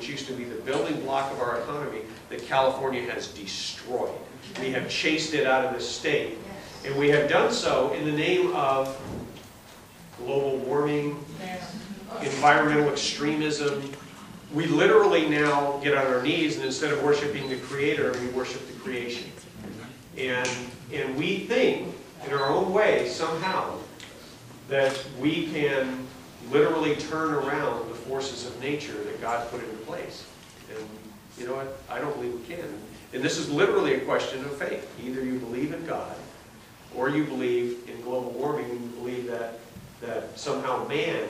which used to be the building block of our economy, that California has destroyed. We have chased it out of this state. And we have done so in the name of global warming, environmental extremism. We literally now get on our knees, and instead of worshiping the Creator, we worship the creation. And we think, in our own way, somehow, that we can literally turn around the forces of nature that God put into place. And you know what? I don't believe we can. And this is literally a question of faith. Either you believe in God, or you believe in global warming, and you believe that somehow man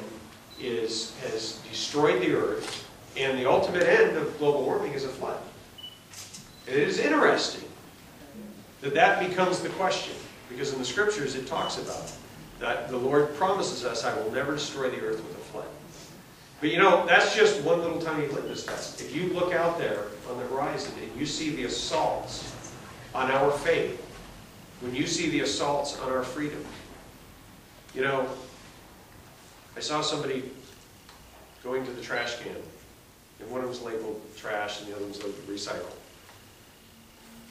has destroyed the earth, and the ultimate end of global warming is a flood. And it is interesting that becomes the question, because in the Scriptures it talks about that the Lord promises us, I will never destroy the earth with a flood. But you know, that's just one little tiny litmus test. If you look out there on the horizon and you see the assaults on our faith, when you see the assaults on our freedom, you know, I saw somebody going to the trash can, and one of them was labeled trash and the other was labeled recycle.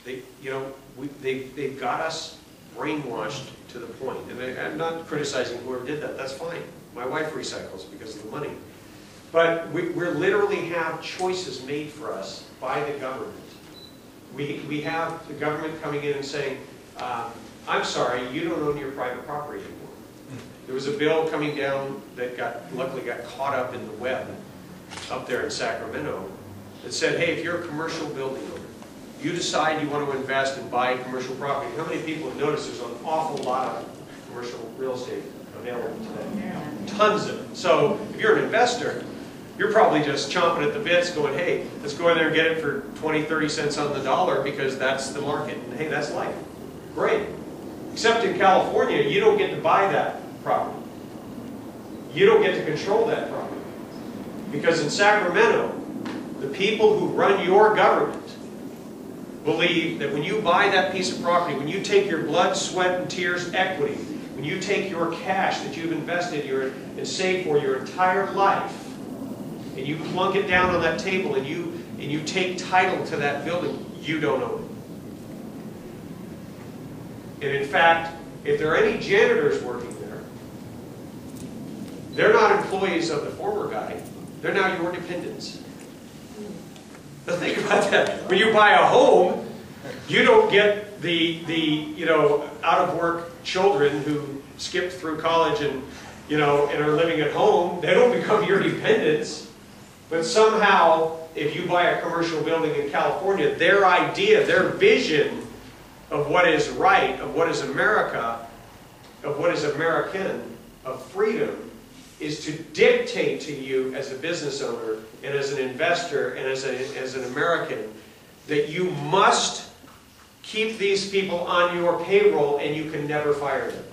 They've got us brainwashed to the point, and I'm not criticizing whoever did that, that's fine. My wife recycles because of the money. But we literally have choices made for us by the government. We have the government coming in and saying, I'm sorry, you don't own your private property anymore. There was a bill coming down that luckily got caught up in the web up there in Sacramento that said, hey, if you're a commercial building owner, you decide you want to invest and buy commercial property. How many people have noticed there's an awful lot of commercial real estate available today? Tons of it. So if you're an investor, you're probably just chomping at the bits going, hey, let's go in there and get it for 20, 30 cents on the dollar because that's the market. And hey, that's life. Great. Except in California, you don't get to buy that property. You don't get to control that property. Because in Sacramento, the people who run your government believe that when you buy that piece of property, when you take your blood, sweat, and tears equity, when you take your cash that you've invested and saved for your entire life, and you plunk it down on that table and you take title to that building, you don't own it. And in fact, if there are any janitors working there, they're not employees of the former guy. They're now your dependents. Now think about that. When you buy a home, you don't get the out-of-work children who skipped through college and are living at home. They don't become your dependents. But somehow, if you buy a commercial building in California, their idea, their vision of what is right, of what is America, of what is American, of freedom, is to dictate to you as a business owner and as an investor and as an American that you must keep these people on your payroll and you can never fire them.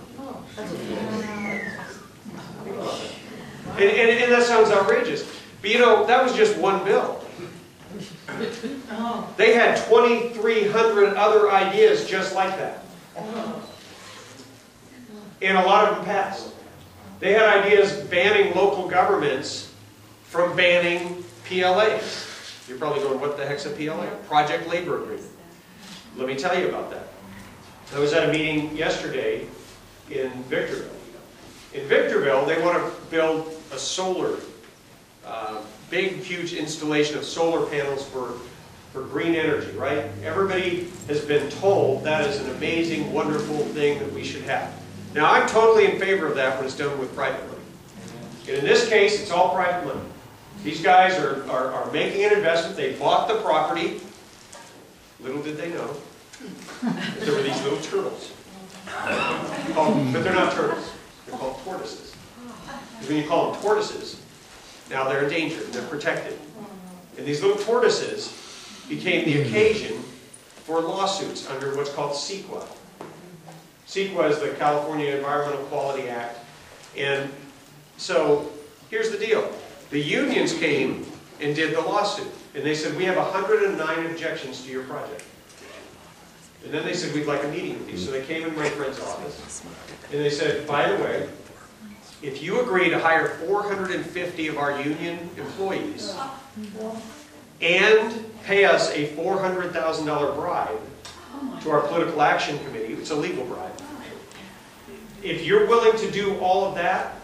And that sounds outrageous. But that was just one bill. They had 2,300 other ideas just like that. And a lot of them passed. They had ideas banning local governments from banning PLAs. You're probably going, what the heck's a PLA? Project Labor Agreement. Let me tell you about that. I was at a meeting yesterday in Victorville. In Victorville, they want to build a solar, big, huge installation of solar panels for green energy, right? Everybody has been told that is an amazing, wonderful thing that we should have. Now, I'm totally in favor of that when it's done with private money. And in this case, it's all private money. These guys are making an investment. They bought the property. Little did they know that there were these little turtles. But they're not turtles. They're called tortoises. Because when you call them tortoises, now they're endangered and they're protected. And these little tortoises became the occasion for lawsuits under what's called CEQA. CEQA is the California Environmental Quality Act. And so here's the deal. The unions came and did the lawsuit. And they said, we have 109 objections to your project. And then they said, we'd like a meeting with you. So they came in my friend's office. And they said, by the way, if you agree to hire 450 of our union employees and pay us a $400,000 bribe to our political action committee, it's a legal bribe. If you're willing to do all of that,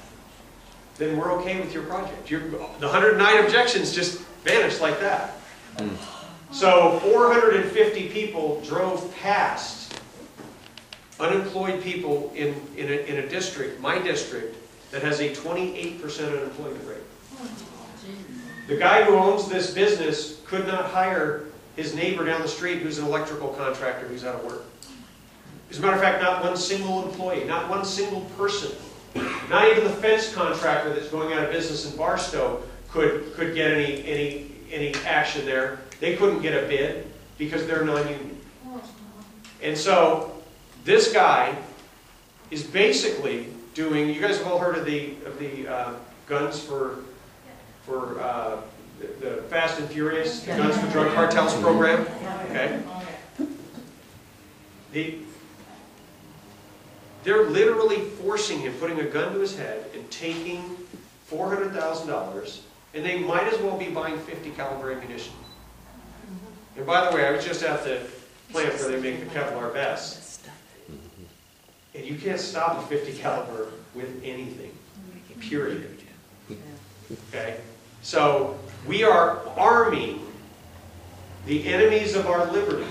then we're okay with your project. The 109 objections just vanished like that. So 450 people drove past unemployed people in a district, my district, that has a 28% unemployment rate. The guy who owns this business could not hire his neighbor down the street who's an electrical contractor who's out of work. As a matter of fact, not one single employee, not one single person, not even the fence contractor that's going out of business in Barstow could get any action there. They couldn't get a bid because they're non-union. And so this guy is basically doing, you guys have all heard of the guns for the Fast and Furious, the Guns for Drug Cartels program. Okay. They're literally forcing him, putting a gun to his head and taking $400,000, and they might as well be buying 50 caliber ammunition. And by the way, I was just at the plant where they make the Kevlar vests, and you can't stop a 50 caliber with anything, period. Okay? So we are arming the enemies of our liberty,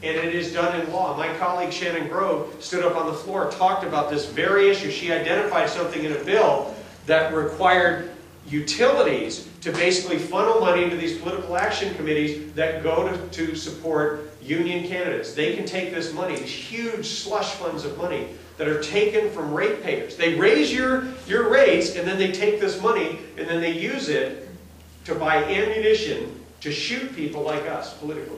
and it is done in law. My colleague Shannon Grove stood up on the floor, talked about this very issue. She identified something in a bill that required utilities to basically funnel money into these political action committees that go to support union candidates. They can take this money, these huge slush funds of money that are taken from ratepayers. They raise your rates, and then they take this money and then they use it to buy ammunition to shoot people like us politically.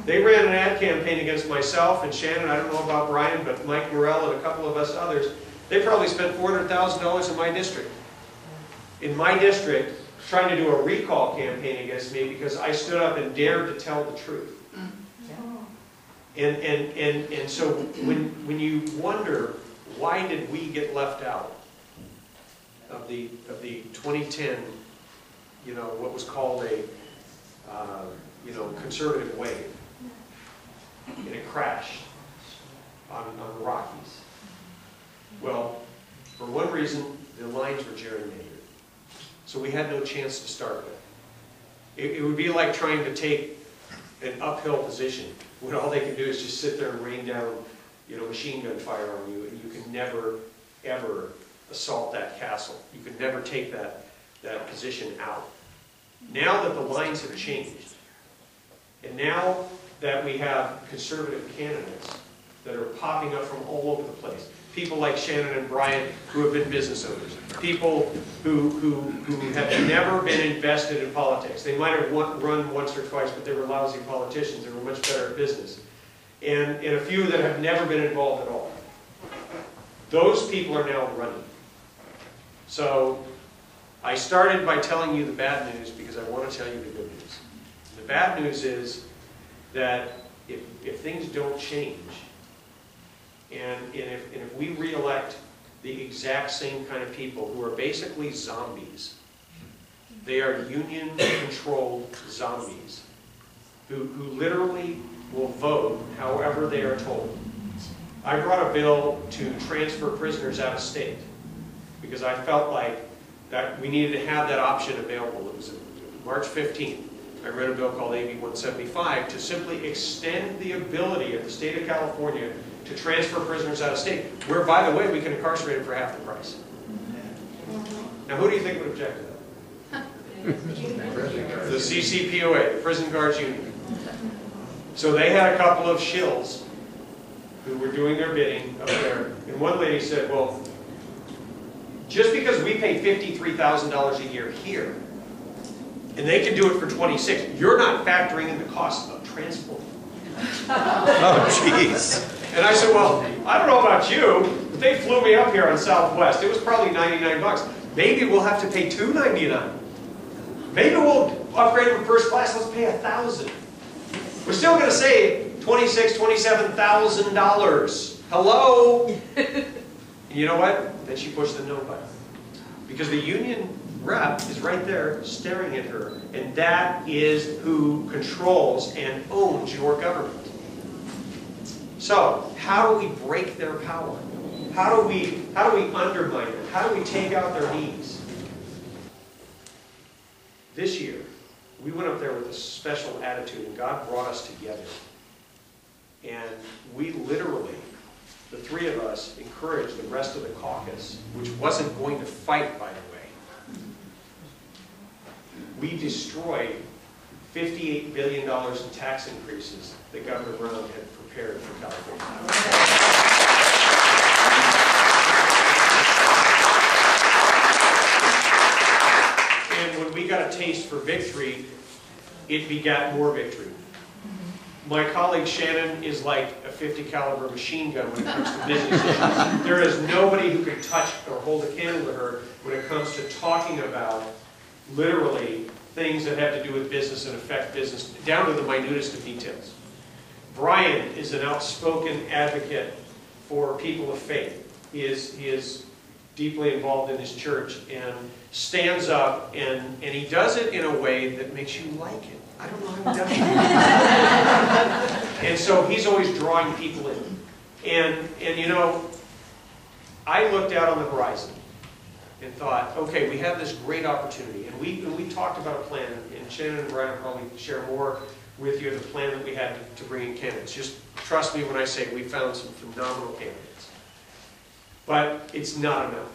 They ran an ad campaign against myself and Shannon, I don't know about Brian, but Mike Morrell and a couple of us others. They probably spent $400,000 in my district. In my district, trying to do a recall campaign against me because I stood up and dared to tell the truth. And so when you wonder, why did we get left out of the 2010, what was called a conservative wave, and it crashed on the Rockies? Well, for one reason, the lines were gerrymandered. So we had no chance to start with. It would be like trying to take an uphill position when all they can do is just sit there and rain down, machine gun fire on you, and you can never, ever assault that castle. You can never take that position out. Now that the lines have changed, and now that we have conservative candidates that are popping up from all over the place, people like Shannon and Brian who have been business owners, people who have never been invested in politics. They might have run once or twice, but they were lousy politicians. They were much better at business. And a few that have never been involved at all. Those people are now running. So I started by telling you the bad news because I want to tell you the good news. The bad news is that if things don't change, and if we re-elect the exact same kind of people who are basically zombies, they are union-controlled zombies who literally will vote however they are told. I brought a bill to transfer prisoners out of state because I felt like that we needed to have that option available. It was March 15th. I read a bill called AB 175 to simply extend the ability of the state of California to transfer prisoners out of state, where, by the way, we can incarcerate them for half the price. Now, who do you think would object to that? The CCPOA, the Prison Guards Union. So they had a couple of shills who were doing their bidding up there, and one lady said, well, just because we pay $53,000 a year here, and they can do it for 26, you're not factoring in the cost of transport. Oh, jeez. And I said, well, I don't know about you, but they flew me up here on Southwest. It was probably 99 bucks. Maybe we'll have to pay $299. Maybe we'll upgrade from first class. Let's pay $1,000. We're still going to save $26,000, $27,000. Hello? And You know what? Then she pushed the no button. Because the union rep is right there staring at her, and that is who controls and owns your government. So, how do we break their power? How do we undermine them? How do we take out their knees? This year, we went up there with a special attitude, and God brought us together. And we literally, the three of us, encouraged the rest of the caucus, which wasn't going to fight, by the way. We destroyed $58 billion in tax increases that Governor Brown had prepared for California. And when we got a taste for victory, it begat more victory. My colleague Shannon is like a 50 caliber machine gun when it comes to business issues. There is nobody who can touch or hold a candle to her when it comes to talking about literally things that have to do with business and affect business, down to the minutest of details. Brian is an outspoken advocate for people of faith. He is deeply involved in his church and stands up, and he does it in a way that makes you like it. I don't know how he does it. And so he's always drawing people in. And you know, I looked out on the horizon and thought, okay, we have this great opportunity. And we talked about a plan, and Shannon and Brian will probably share more with you of the plan that we had to bring in candidates. Just trust me when I say we found some phenomenal candidates. But it's not enough.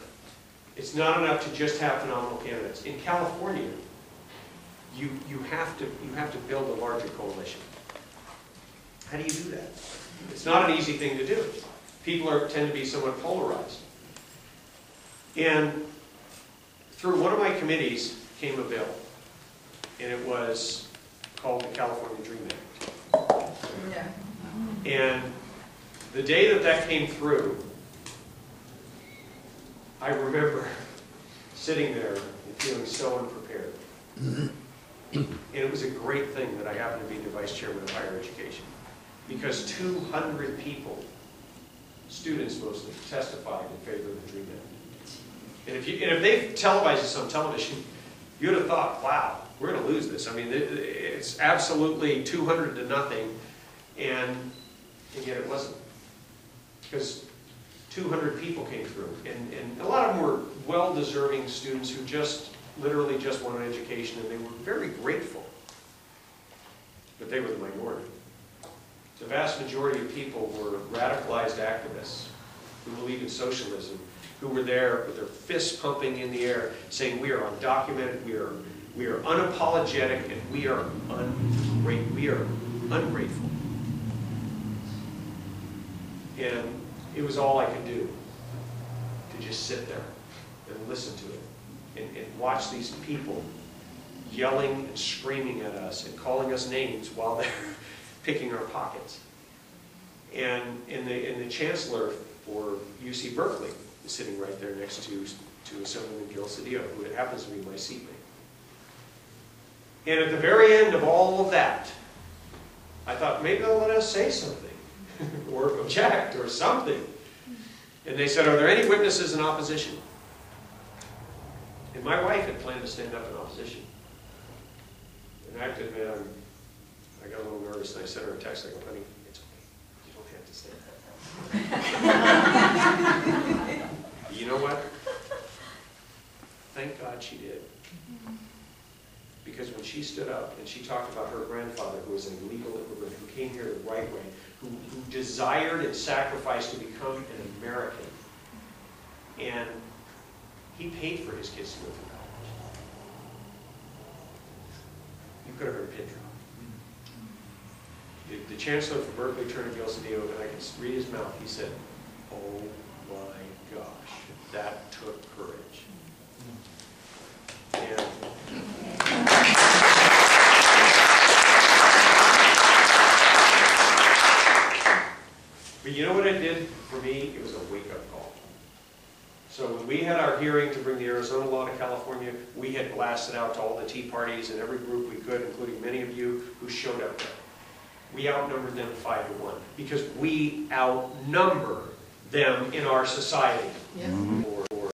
It's not enough to just have phenomenal candidates. In California, you have to build a larger coalition. How do you do that? It's not an easy thing to do. People tend to be somewhat polarized. And through one of my committees came a bill, and it was called the California Dream Act. Yeah. And the day that came through, I remember sitting there and feeling so unprepared. And it was a great thing that I happened to be the vice chairman of higher education, because 200 people, students mostly, testified in favor of the Dream Act. And if they televised this on television, you'd have thought, wow, we're going to lose this. I mean, it's absolutely 200 to nothing, and yet it wasn't. Because 200 people came through, and a lot of them were well-deserving students who literally just wanted education, and they were very grateful. But they were the minority. The vast majority of people were radicalized activists who believe in socialism, who were there with their fists pumping in the air, saying we are undocumented, we are unapologetic, and we are ungrateful. And it was all I could do to just sit there and listen to it and watch these people yelling and screaming at us and calling us names while they're picking our pockets. And the chancellor for UC Berkeley is sitting right there next to Assemblyman Gil Cedillo, who happens to be my seatmate. And at the very end of all of that, I thought maybe they'll let us say something or object or something. And they said, are there any witnesses in opposition? And my wife had planned to stand up in opposition. And I have to admit, I got a little nervous, and I sent her a text. I go, honey, it's okay. You don't have to stand up. You know what? Thank God she did. Because when she stood up and she talked about her grandfather, who was an illegal immigrant, who came here the right way, who desired and sacrificed to become an American, and he paid for his kids to go through college. You could have heard a pin drop. The chancellor for Berkeley turned to Gil Cedillo, and I can read his mouth. He said, "Oh my gosh, that took courage." And but you know what it did for me? It was a wake-up call. So when we had our hearing to bring the Arizona law to California, we had blasted out to all the Tea Parties and every group we could, including many of you who showed up there. We outnumbered them 5-1 because we outnumber them in our society. Yeah. Or